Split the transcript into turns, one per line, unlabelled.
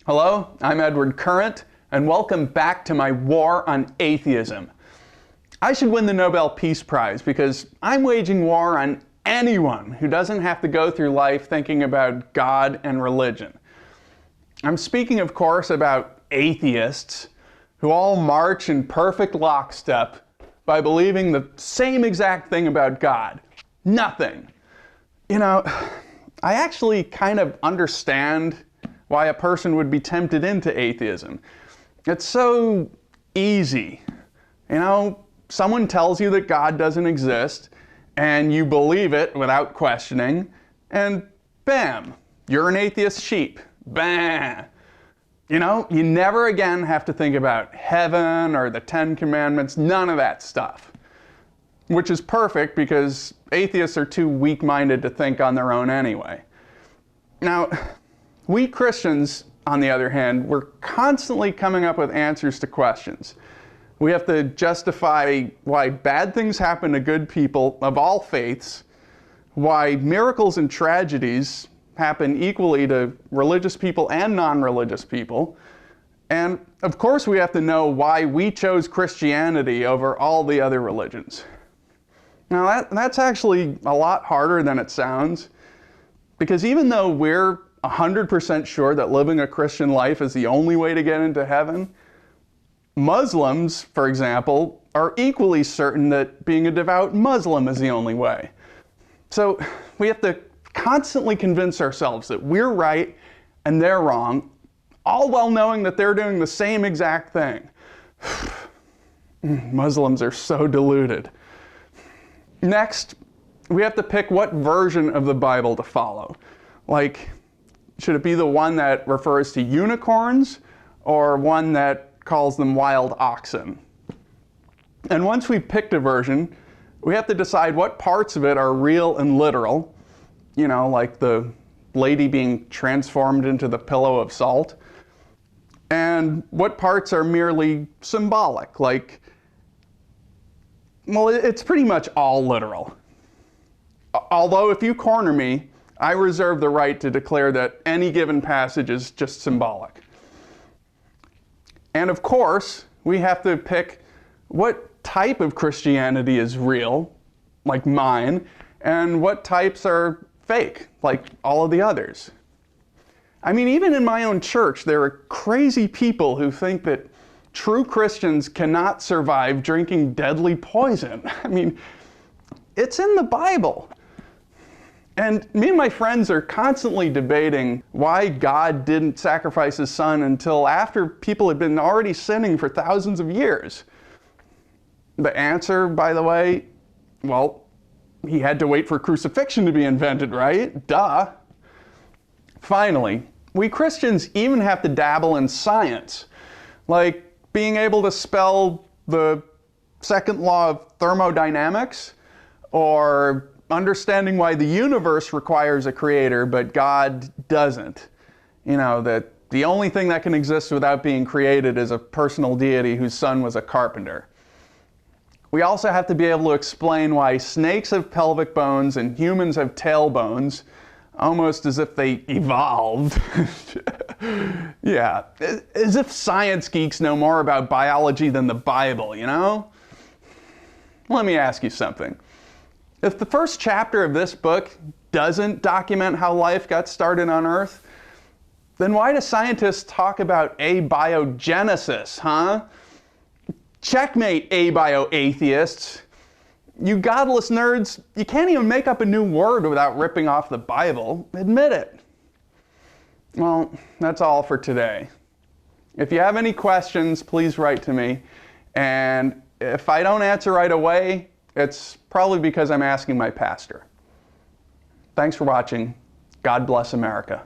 Hello, I'm Edward Current, and welcome back to my war on atheism. I should win the Nobel Peace Prize because I'm waging war on anyone who doesn't have to go through life thinking about God and religion. I'm speaking, of course, about atheists who all march in perfect lockstep by believing the same exact thing about God. Nothing. You know, I actually kind of understand why a person would be tempted into atheism. It's so easy. You know, someone tells you that God doesn't exist, and you believe it without questioning, and bam, you're an atheist sheep. Bam! You know, you never again have to think about heaven or the Ten Commandments, none of that stuff. Which is perfect because atheists are too weak-minded to think on their own anyway. Now, we Christians, on the other hand, we're constantly coming up with answers to questions. We have to justify why bad things happen to good people of all faiths, why miracles and tragedies happen equally to religious people and non-religious people, and of course we have to know why we chose Christianity over all the other religions. Now that's actually a lot harder than it sounds, because even though we're 100% sure that living a Christian life is the only way to get into heaven, Muslims, for example, are equally certain that being a devout Muslim is the only way. So we have to constantly convince ourselves that we're right and they're wrong, all while knowing that they're doing the same exact thing. Muslims are so deluded. Next, we have to pick what version of the Bible to follow. Like, should it be the one that refers to unicorns or one that calls them wild oxen? And once we've picked a version, we have to decide what parts of it are real and literal, you know, like the lady being transformed into the pillow of salt, and what parts are merely symbolic, like, well, it's pretty much all literal. Although if you corner me, I reserve the right to declare that any given passage is just symbolic. And of course, we have to pick what type of Christianity is real, like mine, and what types are fake, like all of the others. I mean, even in my own church, there are crazy people who think that true Christians cannot survive drinking deadly poison. I mean, it's in the Bible. And me and my friends are constantly debating why God didn't sacrifice his son until after people had been already sinning for thousands of years. The answer, by the way, well, he had to wait for crucifixion to be invented, right? Duh. Finally, we Christians even have to dabble in science, like being able to spell the second law of thermodynamics, or understanding why the universe requires a creator, but God doesn't. You know, that the only thing that can exist without being created is a personal deity whose son was a carpenter. We also have to be able to explain why snakes have pelvic bones and humans have tailbones, almost as if they evolved. Yeah, as if science geeks know more about biology than the Bible, you know? Let me ask you something. If the first chapter of this book doesn't document how life got started on Earth, then why do scientists talk about abiogenesis, huh? Checkmate, abio-atheists. You godless nerds, you can't even make up a new word without ripping off the Bible. Admit it. Well, that's all for today. If you have any questions, please write to me. And if I don't answer right away, it's probably because I'm asking my pastor. Thanks for watching. God bless America.